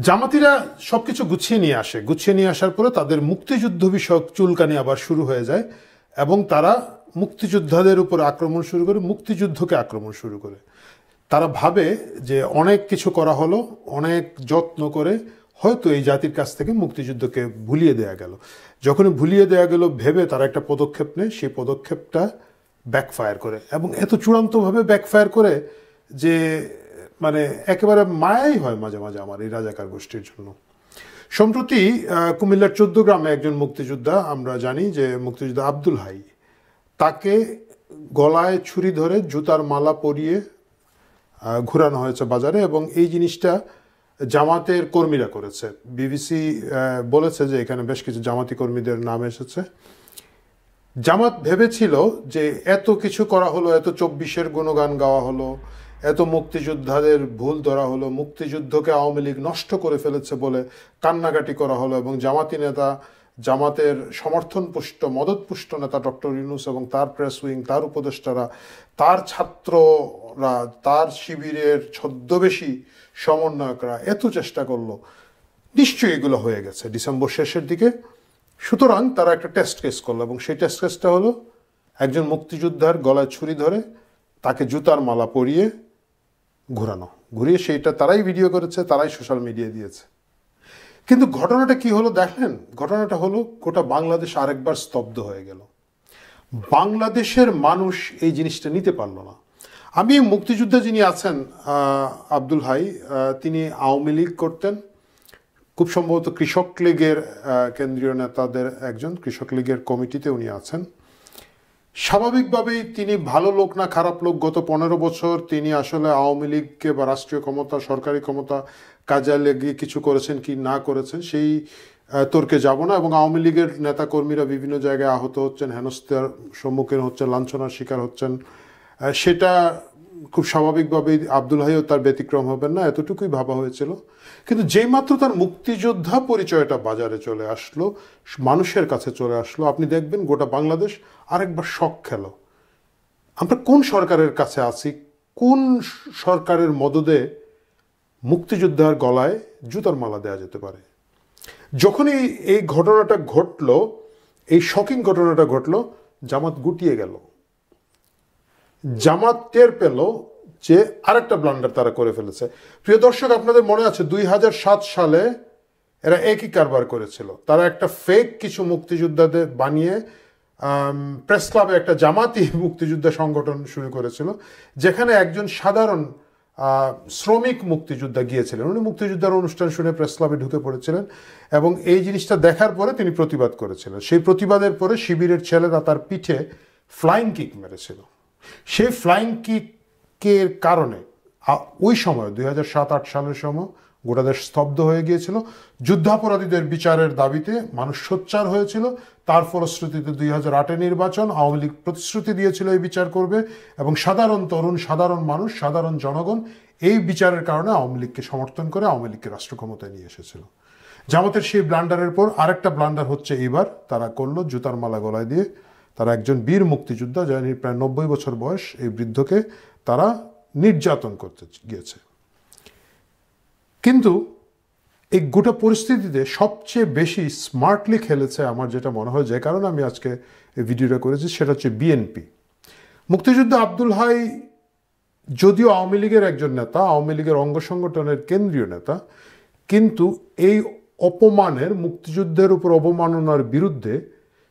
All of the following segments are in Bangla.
জামাতিরা সবকিছু গুছিয়ে নিয়ে আসে, গুছিয়ে নিয়ে আসার পরে তাদের মুক্তিযুদ্ধ বিষয়ক চুলকানি আবার শুরু হয়ে যায় এবং তারা মুক্তিযোদ্ধাদের উপর আক্রমণ শুরু করে, মুক্তিযুদ্ধকে আক্রমণ শুরু করে। তারা ভাবে যে অনেক কিছু করা হলো, অনেক যত্ন করে হয়তো এই জাতির কাছ থেকে মুক্তিযুদ্ধকে ভুলিয়ে দেয়া গেল। যখনই ভুলিয়ে দেয়া গেল ভেবে তারা একটা পদক্ষেপ নেয়, সেই পদক্ষেপটা ব্যাকফায়ার করে এবং এত চূড়ান্তভাবে ব্যাকফায়ার করে যে মানে একেবারে মায়াই হয় মাঝে মাঝে আমার এই রাজাকার গোষ্ঠীর জন্য। সম্প্রতি কুমিল্লার 14 গ্রামে একজন মুক্তিযোদ্ধা, আমরা জানি যে মুক্তিযোদ্ধা আব্দুল হাই, তাকে গলায় ছুরি ধরে জুতার মালা পরিয়ে ঘুরানো হয়েছে বাজারে এবং এই জিনিসটা জামাতের কর্মীরা করেছে। বিবিসি বলেছে যে এখানে বেশ কিছু জামাতি কর্মীদের নাম এসেছে। জামাত ভেবেছিল যে এত কিছু করা হলো, এত 24-এর গুণগান গাওয়া হলো, এত মুক্তিযোদ্ধাদের ভুল ধরা হলো, মুক্তিযুদ্ধকে আওয়ামী লীগ নষ্ট করে ফেলেছে বলে কান্নাকাটি করা হলো এবং জামাতি নেতা, জামাতের সমর্থনপুষ্ট মদতপুষ্ট নেতা ডক্টর ইউনূস এবং তার প্রেস উইং, তার উপদেষ্টারা, তার ছাত্ররা, তার শিবিরের ছদ্মবেশী সমন্বয়করা এত চেষ্টা করলো, নিশ্চয়ই এগুলো হয়ে গেছে ডিসেম্বর শেষের দিকে। সুতরাং তারা একটা টেস্ট কেস করলো এবং সেই টেস্ট কেসটা হলো একজন মুক্তিযোদ্ধার গলায় ছুরি ধরে তাকে জুতার মালা পরিয়ে ঘুরিয়ে সেইটা তারাই ভিডিও করেছে, তারাই সোশ্যাল মিডিয়ায় দিয়েছে। কিন্তু ঘটনাটা কি হলো দেখলেন? ঘটনাটা হলো গোটা বাংলাদেশ আরেকবার স্তব্ধ হয়ে গেল। বাংলাদেশের মানুষ এই জিনিসটা নিতে পারলো না। আমি মুক্তিযোদ্ধা যিনি আছেন আব্দুল হাই, তিনি আওয়ামী লীগ করতেন, খুব সম্ভবত কৃষক লীগের কেন্দ্রীয় নেতাদের একজন, কৃষক লীগের কমিটিতে উনি আছেন। স্বাভাবিকভাবেই তিনি ভালো লোক না খারাপ লোক, গত 15 বছর তিনি আসলে আওয়ামী লীগকে বা রাষ্ট্রীয় ক্ষমতা, সরকারি ক্ষমতা কাজে লাগিয়ে কিছু করেছেন কি না করেছেন সেই তর্কে যাব না। এবং আওয়ামী লীগের নেতাকর্মীরা বিভিন্ন জায়গায় আহত হচ্ছেন, হেনস্থার সম্মুখীন হচ্ছেন, লাঞ্ছনার শিকার হচ্ছেন, সেটা খুব স্বাভাবিকভাবেই আব্দুল হাইও তার ব্যতিক্রম হবেন না, এতটুকুই ভাবা হয়েছিল। কিন্তু যেই মাত্র তার মুক্তিযোদ্ধা পরিচয়টা বাজারে চলে আসলো, মানুষের কাছে চলে আসলো, আপনি দেখবেন গোটা বাংলাদেশ আরেকবার শক খেল। আমরা কোন সরকারের কাছে আছি? কোন সরকারের মদদে মুক্তিযোদ্ধার গলায় জুতার মালা দেওয়া যেতে পারে? যখনই এই ঘটনাটা ঘটলো, এই শকিং ঘটনাটা ঘটলো, জামাত গুটিয়ে গেল। জামাত টের পেল যে আরেকটা ব্লান্ডার তারা করে ফেলেছে। প্রিয় দর্শক, আপনাদের মনে আছে 2007 সালে এরা একই কারবার করেছিল। তারা একটা ফেক কিছু মুক্তিযোদ্ধাদের বানিয়ে প্রেস ক্লাবে একটা জামাতি মুক্তিযোদ্ধা সংগঠন শুরু করেছিল, যেখানে একজন সাধারণ শ্রমিক মুক্তিযোদ্ধা গিয়েছিলেন। উনি মুক্তিযোদ্ধার অনুষ্ঠান শুনে প্রেস ক্লাবে ঢুকে পড়েছিলেন এবং এই জিনিসটা দেখার পরে তিনি প্রতিবাদ করেছিলেন। সেই প্রতিবাদের পরে শিবিরের ছেলেরা তার পিঠে ফ্লাইং কিক মেরেছিল। সেই ফ্লাইং কিকের কারণে ওই সময় 2007-08 সালের সময় গোটা দেশ স্তব্ধ হয়ে গিয়েছিল। যুদ্ধাপরাধীদের বিচারের দাবিতে মানুষ সোচ্চার হয়েছিল। তার ফলশ্রুতিতে 2008-এ নির্বাচন, আওয়ামী লীগ প্রতিশ্রুতি দিয়েছিল এই বিচার করবে এবং সাধারণ তরুণ, সাধারণ মানুষ, সাধারণ জনগণ এই বিচারের কারণে আওয়ামী লীগকে সমর্থন করে আওয়ামী লীগকে রাষ্ট্র ক্ষমতায় নিয়ে এসেছিল। জামাতের সেই ব্লান্ডারের পর আরেকটা ব্লান্ডার হচ্ছে এবার তারা করলো জুতার মালা গলায় দিয়ে। তারা একজন বীর মুক্তিযোদ্ধা, যার প্রায় 90 বছর বয়স, এই বৃদ্ধকে তারা নির্যাতন করতে গিয়েছে। কিন্তু এই গোটা পরিস্থিতিতে সবচেয়ে বেশি স্মার্টলি খেলেছে আমার যেটা মনে হয়, যে কারণে আমি আজকে এই ভিডিওটা করেছি, সেটা হচ্ছে বিএনপি। মুক্তিযোদ্ধা আব্দুল হাই যদিও আওয়ামী লীগের একজন নেতা, আওয়ামী লীগের অঙ্গ সংগঠনের কেন্দ্রীয় নেতা, কিন্তু এই অপমানের, মুক্তিযুদ্ধের উপর অবমাননার বিরুদ্ধে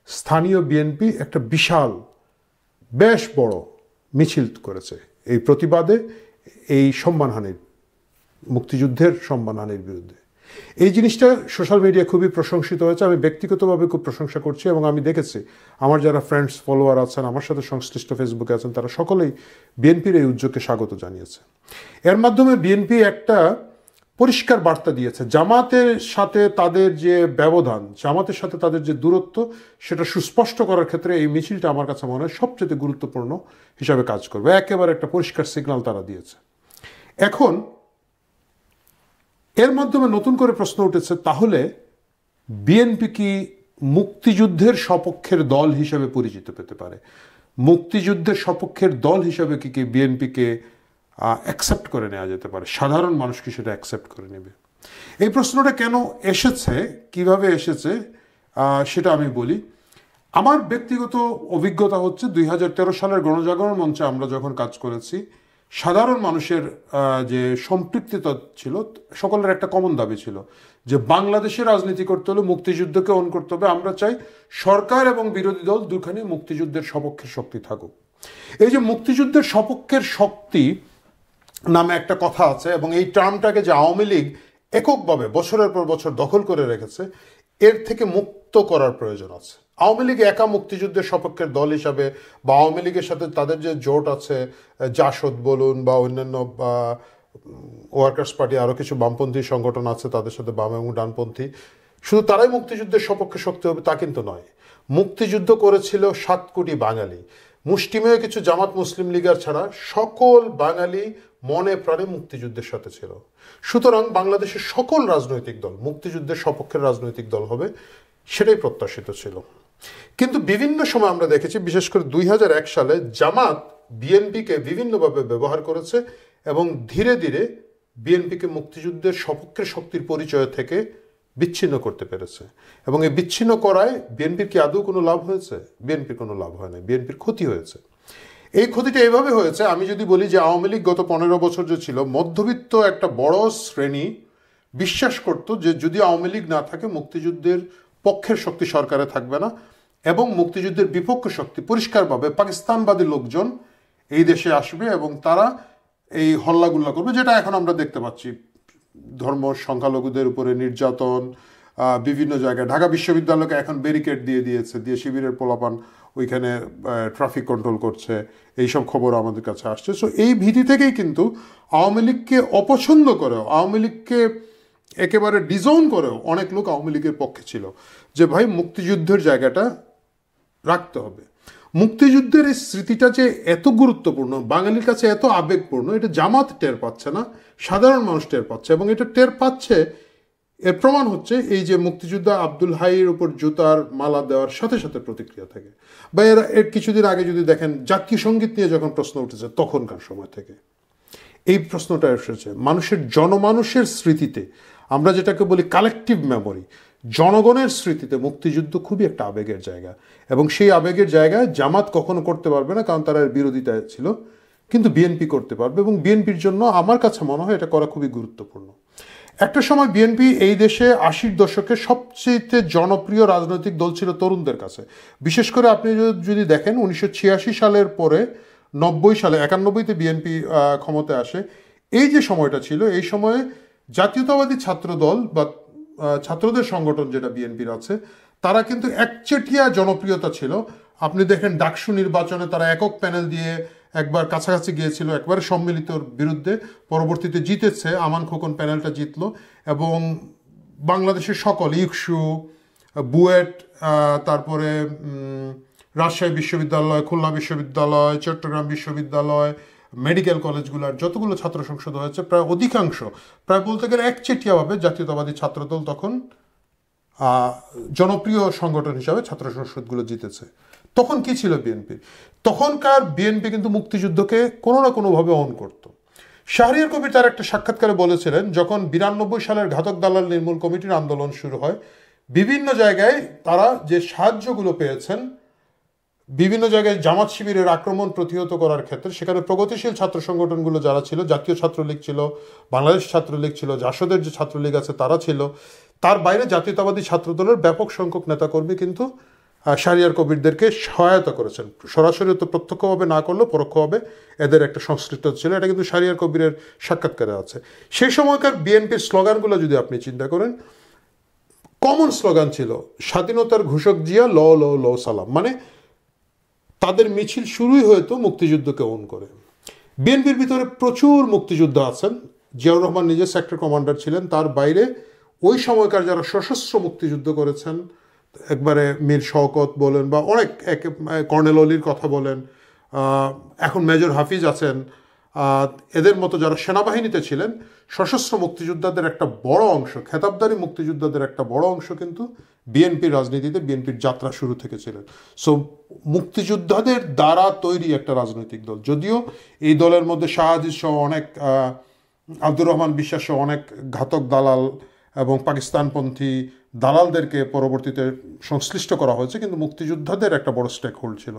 স্থানীয় বিএনপি একটা বিশাল, বেশ বড় মিছিল করেছে এই প্রতিবাদে, এই সম্মানহানির, মুক্তিযুদ্ধের সম্মানহানির বিরুদ্ধে। এই জিনিসটা সোশ্যাল মিডিয়া খুবই প্রশংসিত হয়েছে। আমি ব্যক্তিগতভাবে খুব প্রশংসা করছি এবং আমি দেখেছি আমার যারা ফ্রেন্ডস, ফলোয়ার আছেন, আমার সাথে সংশ্লিষ্ট ফেসবুকে আছেন, তারা সকলেই বিএনপির এই উদ্যোগকে স্বাগত জানিয়েছে। এর মাধ্যমে বিএনপি একটা পরিষ্কার বার্তা দিয়েছে, জামাতের সাথে তাদের যে ব্যবধান, জামাতের সাথে তাদের যে দূরত্ব, সেটা সুস্পষ্ট করার ক্ষেত্রে এই মিছিলটা আমার কাছে মনে হয় সবচেয়ে গুরুত্বপূর্ণ হিসাবে কাজ করবে। একেবারে একটা পরিষ্কার সিগন্যাল তারা দিয়েছে। এখন এর মাধ্যমে নতুন করে প্রশ্ন উঠেছে, তাহলে বিএনপি কি মুক্তিযুদ্ধের সপক্ষের দল হিসেবে পরিচিত পেতে পারে? মুক্তিযুদ্ধের সপক্ষের দল হিসেবে কি বিএনপিকে অ্যাকসেপ্ট করে নেওয়া যেতে পারে? সাধারণ মানুষ কি সেটা অ্যাকসেপ্ট করে নেবে? এই প্রশ্নটা কেন এসেছে, কিভাবে এসেছে, সেটা আমি বলি। আমার ব্যক্তিগত অভিজ্ঞতা হচ্ছে 2013 সালের গণজাগরণ মঞ্চে আমরা যখন কাজ করেছি, সাধারণ মানুষের যে সম্পৃক্ততা ছিল, সকলের একটা কমন দাবি ছিল যে বাংলাদেশে রাজনীতি করতে হলে মুক্তিযুদ্ধকে অন করতে হবে। আমরা চাই সরকার এবং বিরোধী দল দুখানে মুক্তিযুদ্ধের সপক্ষের শক্তি থাকুক। এই যে মুক্তিযুদ্ধের সপক্ষের শক্তি নামে একটা কথা আছে, এবং এই টার্মটাকে যে আওয়ামী লীগ এককভাবে বছরের পর বছর দখল করে রেখেছে, এর থেকে মুক্ত করার প্রয়োজন আছে। আওয়ামী লীগ একা মুক্তিযুদ্ধের সপক্ষের দল হিসাবে, বা আওয়ামী লীগের সাথে তাদের যে জোট আছে, জাসদ বলুন বা অন্যান্য ওয়ার্কার্স পার্টি, আরও কিছু বামপন্থী সংগঠন আছে, তাদের সাথে বাম এবং ডানপন্থী, শুধু তারাই মুক্তিযুদ্ধের সপক্ষে শক্তি হবে তা কিন্তু নয়। মুক্তিযুদ্ধ করেছিল 7 কোটি বাঙালি, মুষ্টিমেয় কিছু জামাত মুসলিম লীগার ছাড়া সকল বাঙালি মনে প্রাণে মুক্তিযুদ্ধের সাথে ছিল। সুতরাং বাংলাদেশের সকল রাজনৈতিক দল মুক্তিযুদ্ধের সপক্ষের রাজনৈতিক দল হবে, সেটাই প্রত্যাশিত ছিল। কিন্তু বিভিন্ন সময় আমরা দেখেছি, বিশেষ করে 2001 সালে জামাত বিএনপিকে বিভিন্নভাবে ব্যবহার করেছে এবং ধীরে ধীরে বিএনপিকে মুক্তিযুদ্ধের সপক্ষের শক্তির পরিচয় থেকে বিচ্ছিন্ন করতে পেরেছে। এবং এই বিচ্ছিন্ন করায় বিএনপির কি আদৌ কোনো লাভ হয়েছে? বিএনপির কোনো লাভ হয় না, বিএনপির ক্ষতি হয়েছে। এই ক্ষতিটা এইভাবে হয়েছে, আমি যদি বলি যে আওয়ামী লীগ গত 15 বছর যে ছিল, মধ্যবিত্ত একটা বড় শ্রেণী বিশ্বাস করত যে যদি আওয়ামী লীগ না থাকে মুক্তিযুদ্ধের পক্ষের শক্তি সরকারে থাকবে না, এবং মুক্তিযুদ্ধের বিপক্ষ শক্তি পরিষ্কারভাবে পাকিস্তানবাদী লোকজন এই দেশে আসবে এবং তারা এই হল্লাগুল্লা করবে, যেটা এখন আমরা দেখতে পাচ্ছি। ধর্ম সংখ্যালঘুদের উপরে নির্যাতন বিভিন্ন জায়গায়, ঢাকা বিশ্ববিদ্যালয়কে এখন ব্যারিকেড দিয়ে দিয়েছে, দিয়ে শিবিরের পোলাপান ওইখানে ট্রাফিক কন্ট্রোল করছে, এইসব খবর আমাদের কাছে আসছে। সো এই ভীতি থেকেই কিন্তু আওয়ামী লীগকে অপছন্দ করেও, আওয়ামী লীগকে একেবারে ডিজোন করেও অনেক লোক আওয়ামী লীগের পক্ষে ছিল, যে ভাই মুক্তিযুদ্ধের জায়গাটা রাখতে হবে। মুক্তিযুদ্ধের এই স্মৃতিটা যে এত গুরুত্বপূর্ণ, বাঙালির কাছে এত আবেগপূর্ণ, এটা জামাত টের পাচ্ছে না, সাধারণ মানুষ টের পাচ্ছে। এবং এটা টের পাচ্ছে, এর প্রমাণ হচ্ছে এই যে মুক্তিযোদ্ধা আব্দুল হাইয়ের উপর জুতার মালা দেওয়ার সাথে সাথে প্রতিক্রিয়া থাকে, বা এর কিছুদিন আগে যদি দেখেন জাতীয় সঙ্গীত নিয়ে যখন প্রশ্ন উঠেছে, তখনকার সময় থেকে এই প্রশ্নটা এসেছে। মানুষের জনমানুষের স্মৃতিতে, আমরা যেটাকে বলি কালেকটিভ মেমোরি, জনগণের স্মৃতিতে মুক্তিযুদ্ধ খুবই একটা আবেগের জায়গা। এবং সেই আবেগের জায়গায় জামাত কখনো করতে পারবে না, কারণ তারা এর বিরোধিতায় ছিল, কিন্তু বিএনপি করতে পারবে। এবং বিএনপির জন্য আমার কাছে মনে হয় এটা করা খুবই গুরুত্বপূর্ণ। একটা সময় বিএনপি এই দেশে 80-র দশকে সবচেয়ে জনপ্রিয় রাজনৈতিক দল ছিল তরুণদের কাছে। বিশেষ করে আপনি যদি দেখেন 1986 সালের পরে 90 সালে, 91-তে বিএনপি ক্ষমতায় আসে, এই যে সময়টা ছিল, এই সময়ে জাতীয়তাবাদী ছাত্র দল বা ছাত্রদের সংগঠন যেটা বিএনপির আছে, তারা কিন্তু একচেটিয়া জনপ্রিয়তা ছিল। আপনি দেখেন ডাকসু নির্বাচনে তারা একক প্যানেল দিয়ে একবার কাছাকাছি গিয়েছিল, একবারে সম্মিলিতর বিরুদ্ধে, পরবর্তীতে জিতেছে, আমান খোকন প্যানেলটা জিতলো। এবং বাংলাদেশের সকল ইকসু, বুয়েট, তারপরে রাজশাহী বিশ্ববিদ্যালয়, খুলনা বিশ্ববিদ্যালয়, চট্টগ্রাম বিশ্ববিদ্যালয়, মেডিকেল কলেজগুলোর যতগুলো ছাত্র সংসদ হয়েছে, প্রায় অধিকাংশ, প্রায় বলতে গেলে একচেটিয়াভাবে জাতীয়তাবাদী ছাত্রদল তখন জনপ্রিয় সংগঠন হিসাবে ছাত্র সংসদগুলো জিতেছে। তখন কি ছিল বিএনপি? তখনকার বিএনপি কিন্তু মুক্তিযুদ্ধকে কোনো না কোনোভাবে অন করত। শাহরিয়ার কবির তার একটা সাক্ষাৎকারে বলেছিলেন, যখন 92 সালের ঘাতক দালাল নির্মূল কমিটির আন্দোলন শুরু হয়, বিভিন্ন জায়গায় তারা যে সাহায্যগুলো পেয়েছেন, বিভিন্ন জায়গায় জামাত শিবিরের আক্রমণ প্রতিহত করার ক্ষেত্রে, সেখানে প্রগতিশীল ছাত্র সংগঠনগুলো যারা ছিল, জাতীয় ছাত্রলীগ ছিল, বাংলাদেশ ছাত্রলীগ ছিল, জাসদের যে ছাত্রলীগ আছে তারা ছিল, তার বাইরে জাতীয়তাবাদী ছাত্রদলের ব্যাপক সংখ্যক নেতাকর্মী কিন্তু শাহরিয়ার কবিরদেরকে সহায়তা করেছেন। সরাসরি তো প্রত্যক্ষভাবে না করলেও পরোক্ষভাবে এদের একটা সংশ্লিষ্ট ছিল, এটা কিন্তু শাহরিয়ার কবিরের সাক্ষাৎকারে আছে। সেই সময়কার বিএনপির স্লোগানগুলো যদি আপনি চিন্তা করেন, কমন স্লোগান ছিল স্বাধীনতার ঘোষক জিয়া, ল ল ল সালাম। মানে তাদের মিছিল শুরুই হয়তো মুক্তিযুদ্ধকে অন করে। বিএনপির ভিতরে প্রচুর মুক্তিযোদ্ধা আছেন, জিয়াউর রহমান নিজে সেক্টর কমান্ডার ছিলেন, তার বাইরে ওই সময়কার যারা সশস্ত্র মুক্তিযুদ্ধ করেছেন, একবারে মীর শওকত বলেন বা অনেক কর্নেল অলির কথা বলেন, এখন মেজর হাফিজ আছেন, এদের মতো যারা সেনাবাহিনীতে ছিলেন, সশস্ত্র মুক্তিযোদ্ধাদের একটা বড় অংশ, খেতাবদারি মুক্তিযোদ্ধাদের একটা বড় অংশ কিন্তু বিএনপির রাজনীতিতে, বিএনপির যাত্রা শুরু থেকে ছিলেন। সো মুক্তিযোদ্ধাদের দ্বারা তৈরি একটা রাজনৈতিক দল, যদিও এই দলের মধ্যে শাহ আজিজ সহ অনেক আব্দুর রহমান বিশ্বাস সহ অনেক ঘাতক দালাল এবং পাকিস্তানপন্থী দালালদেরকে পরবর্তীতে সংশ্লিষ্ট করা হয়েছে, কিন্তু মুক্তিযোদ্ধাদের একটা বড় স্টেক হোল্ড ছিল।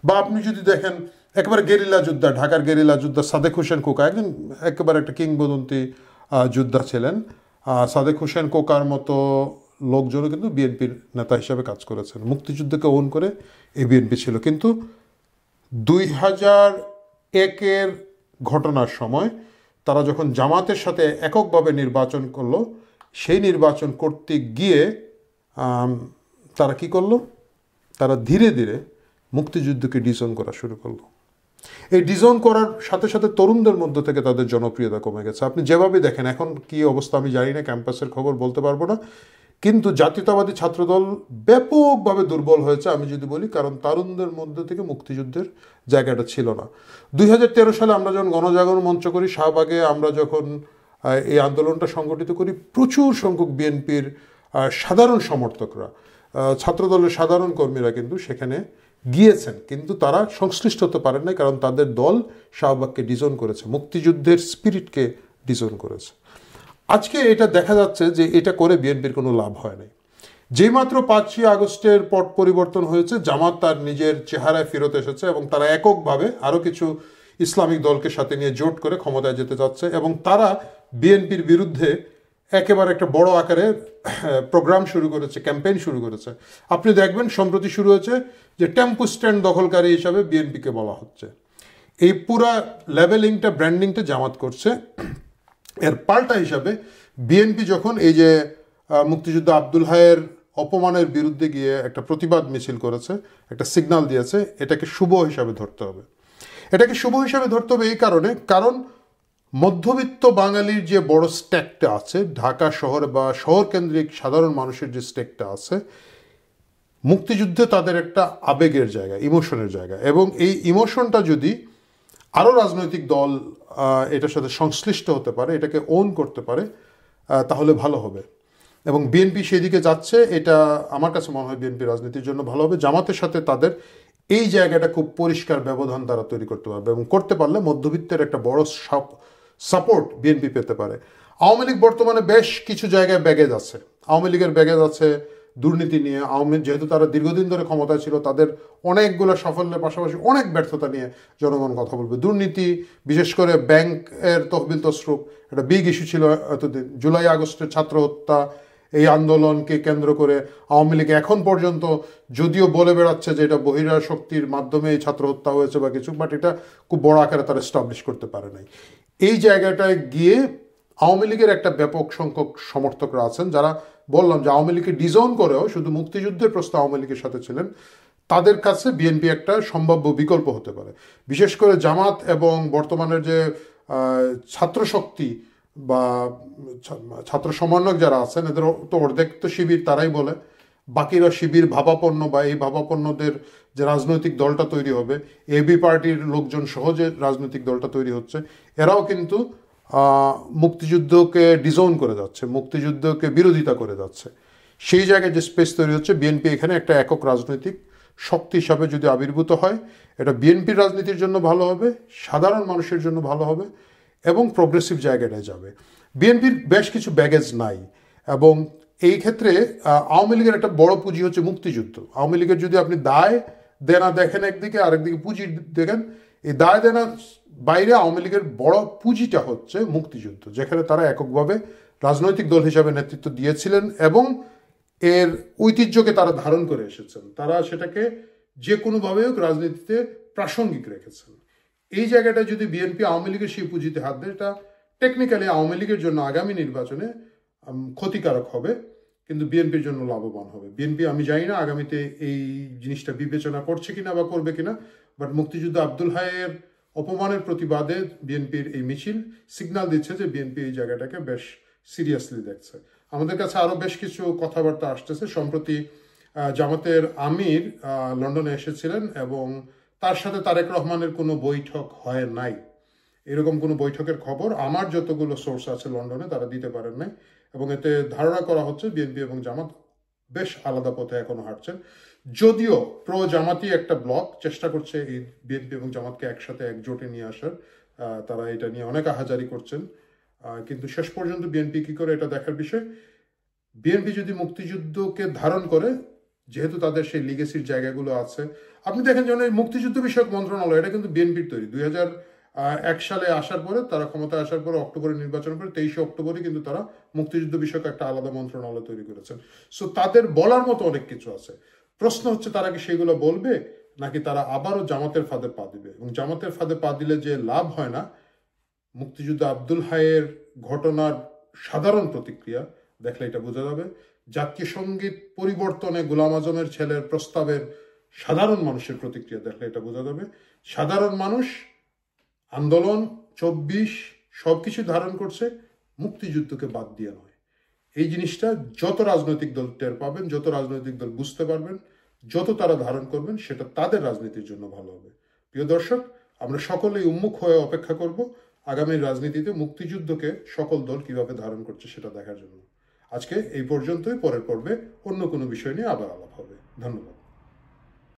বা আপনি যদি দেখেন একেবারে গেরিলা যোদ্ধা, ঢাকার গেরিলা যোদ্ধা সাদেক হোসেন কোকা, একজন একেবারে একটা কিংবদন্তি যোদ্ধা ছিলেন। সাদেক হোসেন কোকার মতো লোকজনও কিন্তু বিএনপির নেতা হিসাবে কাজ করেছেন, মুক্তিযুদ্ধকে ওন করে এই বিএনপি ছিল। কিন্তু 2001-এর ঘটনার সময় তারা যখন জামাতের সাথে এককভাবে নির্বাচন করলো, সেই নির্বাচন করতে গিয়ে তারা কি করলো, তারা ধীরে ধীরে মুক্তিযুদ্ধকে ডিজোন করা শুরু করলো। এই ডিজোন করার সাথে সাথে তরুণদের মধ্য থেকে তাদের জনপ্রিয়তা কমে গেছে। আপনি যেভাবে দেখেন, এখন কি অবস্থা আমি জানি না, ক্যাম্পাসের খবর বলতে পারবো না, কিন্তু জাতীয়তাবাদী ছাত্রদল ব্যাপকভাবে দুর্বল হয়েছে আমি যদি বলি, কারণ তরুণদের মধ্যে থেকে মুক্তিযুদ্ধের জায়গাটা ছিল না। 2013 সালে আমরা যখন গণজাগরণ মঞ্চ করি শাহবাগে, আমরা যখন এই আন্দোলনটা সংগঠিত করি, প্রচুর সংখ্যক বিএনপির সাধারণ সমর্থকরা, ছাত্রদলের সাধারণ কর্মীরা কিন্তু সেখানে গিয়েছেন, কিন্তু তারা সংশ্লিষ্ট হতে পারেন নাই, কারণ তাদের দল শাহবাগকে ডিজোন করেছে, মুক্তিযুদ্ধের স্পিরিটকে ডিজোন করেছে। আজকে এটা দেখা যাচ্ছে যে এটা করে বিএনপির কোনো লাভ হয় নাই। যেইমাত্র 5ই আগস্টের পট পরিবর্তন হয়েছে, জামাত তার নিজের চেহারায় ফেরত এসেছে এবং তারা এককভাবে আরও কিছু ইসলামিক দলকে সাথে নিয়ে জোট করে ক্ষমতায় যেতে চাচ্ছে, এবং তারা বিএনপির বিরুদ্ধে একেবারে একটা বড় আকারে প্রোগ্রাম শুরু করেছে, ক্যাম্পেইন শুরু করেছে। আপনি দেখবেন সম্প্রতি শুরু হয়েছে যে টেম্পু স্ট্যান্ড দখলকারী হিসাবে বিএনপিকে বলা হচ্ছে। এই পুরা লেভেলিংটা, ব্র্যান্ডিংটা জামাত করছে। এর পাল্টা হিসাবে বিএনপি যখন এই যে মুক্তিযুদ্ধ আব্দুল হায়ের অপমানের বিরুদ্ধে গিয়ে একটা প্রতিবাদ মিছিল করেছে, একটা সিগন্যাল দিয়েছে, এটাকে শুভ হিসাবে ধরতে হবে। এটাকে শুভ হিসাবে ধরতে হবে এই কারণে, কারণ মধ্যবিত্ত বাঙালির যে বড় স্টেকটা আছে, ঢাকা শহরে বা শহর কেন্দ্রিক সাধারণ মানুষের যে স্টেকটা আছে, মুক্তিযুদ্ধে তাদের একটা আবেগের জায়গা, ইমোশনের জায়গা, এবং এই ইমোশনটা যদি আরও রাজনৈতিক দল এটার সাথে সংশ্লিষ্ট হতে পারে, এটাকে ওন করতে পারে, তাহলে ভালো হবে। এবং বিএনপি সেদিকে যাচ্ছে, এটা আমার কাছে মনে হয় বিএনপি রাজনীতির জন্য ভালো হবে। জামাতের সাথে তাদের এই জায়গাটা খুব পরিষ্কার ব্যবধান তারা তৈরি করতে পারবে, এবং করতে পারলে মধ্যবিত্তের একটা বড় সাপোর্ট বিএনপি পেতে পারে। আওয়ামী লীগ বর্তমানে বেশ কিছু জায়গায় ব্যাগেজ আছে। আওয়ামী লীগের ব্যাগেজ আছে দুর্নীতি নিয়ে। আওয়ামী যেহেতু তারা দীর্ঘদিন ধরে ক্ষমতায় ছিল, তাদের অনেকগুলো সাফল্যের পাশাপাশি অনেক ব্যর্থতা নিয়ে জনগণ কথা বলবে। দুর্নীতি, বিশেষ করে ব্যাংকের তহবিল তসরুপ, একটা বিগ ইস্যু ছিল এতদিন। জুলাই আগস্টের ছাত্র হত্যা, এই আন্দোলনকে কেন্দ্র করে আওয়ামী লীগ এখন পর্যন্ত যদিও বলে বেড়াচ্ছে যে এটা বহিরাগত শক্তির মাধ্যমে এই ছাত্র হত্যা হয়েছে বা কিছু, বাট এটা খুব বড় আকারে তারা এস্টাবলিশ করতে পারে নাই। এই জায়গাটায় গিয়ে আওয়ামী লীগের একটা ব্যাপক সংখ্যক সমর্থকরা আছেন যারা, বললাম যে আওয়ামী লীগকে ডিজোন করেও শুধু মুক্তিযুদ্ধের প্রশ্নে আওয়ামী লীগের সাথে ছিলেন, তাদের কাছে বিএনপি একটা সম্ভাব্য বিকল্প হতে পারে। বিশেষ করে জামাত এবং বর্তমানের যে ছাত্র শক্তি বা ছাত্র সমন্বয়ক যারা আছেন, এদের তো অর্ধেক তো শিবির, তারাই বলে, বাকিরা শিবির ভাবাপন্ন, বা এই ভাবাপন্নদের যে রাজনৈতিক দলটা তৈরি হবে, এবি পার্টির লোকজন সহ যে রাজনৈতিক দলটা তৈরি হচ্ছে, এরাও কিন্তু মুক্তিযুদ্ধকে ডিজোন করে যাচ্ছে, মুক্তিযুদ্ধকে বিরোধিতা করে যাচ্ছে। সেই জায়গায় যে স্পেস তৈরি হচ্ছে, বিএনপি এখানে একটা একক রাজনৈতিক শক্তি হিসাবে যদি আবির্ভূত হয়, এটা বিএনপির রাজনীতির জন্য ভালো হবে, সাধারণ মানুষের জন্য ভালো হবে, এবং প্রোগ্রেসিভ জায়গাটায় যাবে। বিএনপির বেশ কিছু ব্যাগেজ নাই, এবং এই ক্ষেত্রে আওয়ামী লীগের একটা বড় পুঁজি হচ্ছে মুক্তিযুদ্ধ। আওয়ামী লীগের যদি আপনি দায় দেনা দেখেন একদিকে, আরেকদিকে পুঁজি দেখেন, এই দায় দেনা বাইরে আওয়ামী লীগের বড় পুঁজিটা হচ্ছে মুক্তিযুদ্ধ, যেখানে তারা এককভাবে রাজনৈতিক দল হিসাবে নেতৃত্ব দিয়েছিলেন এবং এর ঐতিহ্যকে তারা ধারণ করে এসেছেন। তারা সেটাকে যে কোনোভাবে হোক রাজনীতিতে প্রাসঙ্গিক রেখেছেন। এই জায়গাটা যদি বিএনপি আওয়ামী লীগের সেই পুঁজিতে হাত দেয়, এটা টেকনিক্যালি আওয়ামী লীগের জন্য আগামী নির্বাচনে ক্ষতিকারক হবে, কিন্তু বিএনপির জন্য লাভবান হবে। বিএনপি আমি জানি না আগামীতে এই জিনিসটা বিবেচনা করছে কিনা বা করবে কিনা, বাট মুক্তিযুদ্ধ আব্দুল হায়ের অপমানের প্রতিবাদে বিএনপির এই মিছিল সিগন্যাল দিচ্ছে যে বিএনপি এই জায়গাটাকে বেশ সিরিয়াসলি দেখছে। আমাদের কাছে আরও বেশ কিছু কথাবার্তা আসতেছে। সম্প্রতি জামাতের আমির লন্ডনে এসেছিলেন এবং তার সাথে তারেক রহমানের কোনো বৈঠক হয় নাই, এরকম কোনো বৈঠকের খবর আমার যতগুলো সোর্স আছে লন্ডনে তারা দিতে পারেন নাই, এবং এতে ধারণা করা হচ্ছে বিএনপি এবং জামাত বেশ আলাদা পথে এখনো হাঁটছেন। যদিও প্রো জামাতি একটা ব্লক চেষ্টা করছে এই বিএনপি এবং জামাতকে একসাথে একজোটে নিয়ে আসার, তারা এটা নিয়ে অনেক আহাজারি করছেন। কিন্তু শেষ পর্যন্ত বিএনপি কি করে এটা দেখার বিষয়। বিএনপি যদি মুক্তিযুদ্ধকে ধারণ করে, যেহেতু তাদের সেই লিগেসির জায়গাগুলো আছে, আপনি দেখেন যেমন এই মুক্তিযুদ্ধ বিষয়ক মন্ত্রণালয়, এটা কিন্তু বিএনপির তৈরি। 2001 সালে আসার পরে, তারা ক্ষমতায় আসার পরে অক্টোবরে নির্বাচন করে 23শে অক্টোবরে কিন্তু তারা মুক্তিযুদ্ধ বিষয়ক একটা আলাদা মন্ত্রণালয় তৈরি করেছেন। সো তাদের বলার মতো অনেক কিছু আছে। প্রশ্ন হচ্ছে তারা কি সেগুলো বলবে, নাকি তারা আবারও জামাতের ফাঁদে পা দিবে। এবং জামাতের ফাঁদে পা দিলে যে লাভ হয় না, মুক্তিযুদ্ধ আব্দুল হাইয়ের ঘটনার সাধারণ প্রতিক্রিয়া দেখলে এটা বোঝা যাবে। জাতীয় সঙ্গীত পরিবর্তনে গোলাম আজমের ছেলের প্রস্তাবের সাধারণ মানুষের প্রতিক্রিয়া দেখলে এটা বোঝা যাবে। সাধারণ মানুষ আন্দোলন 24 সবকিছু ধারণ করছে, মুক্তিযুদ্ধকে বাদ দিয়ে নয়। এই জিনিসটা যত রাজনৈতিক দল টের পাবেন, যত রাজনৈতিক দল বুঝতে পারবেন, যত তারা ধারণ করবেন, সেটা তাদের রাজনীতির জন্য ভালো হবে। প্রিয় দর্শক, আমরা সকলেই উন্মুখ হয়ে অপেক্ষা করব আগামী রাজনীতিতে মুক্তিযুদ্ধকে সকল দল কিভাবে ধারণ করছে সেটা দেখার জন্য। আজকে এই পর্যন্তই। পরের পর্বে অন্য কোনো বিষয় নিয়ে আবার আলাপ হবে। ধন্যবাদ।